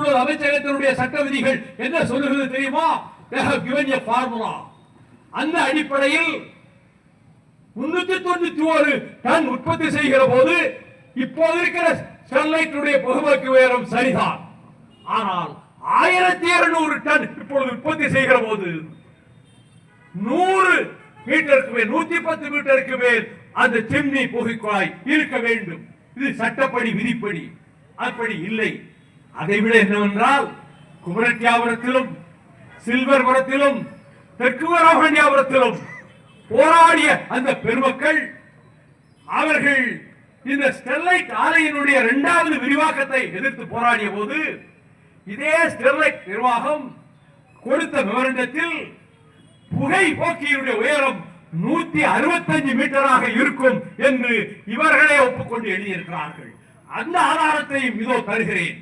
சுற்றுச்சூழல் அமைச்சகத்தினுடைய சட்ட விதிகள் என்ன சொல்லுகிறது தெரியுமா? They have given a formula. அந்த அடிப்படையில் 391 டன் உற்பத்தி செய்கிற போது இப்போது இருக்கிற ஸ்டெர்லைட்டுடைய புகைமூட்ட உயரம் சரிதான். ஆனால் 1200 டன் இப்பொழுது உற்பத்தி செய்கிற போது 100 மீட்டருக்கு மேல் 110 மீட்டருக்கு மேல் அந்த சிம்னி புகைக்குழாய் இருக்க வேண்டும். இது சட்டப்படி விதிப்படி. அப்படி இல்லை. அதைவிட என்னவென்றால் குமரட்டியாபுரத்திலும் சில்வர்புரத்திலும் தெற்கு வீராகண்டியாபுரத்திலும் போராடிய அந்த பெருமக்கள் அவர்கள் இந்த ஸ்டெர்லைட் ஆலையினுடைய 2வது விரிவாக்கத்தை எதிர்த்து போராடிய போது இதே ஸ்டெர்லைட் நிர்வாகம் கொடுத்த மெமரண்டத்தில் புகை போக்கியினுடைய உயரம் 165 மீட்டராக இருக்கும் என்று இவர்களே ஒப்புக்கொண்டு எழுதியிருக்கிறார்கள். அந்த ஆதாரத்தையும் இதோ தருகிறேன்.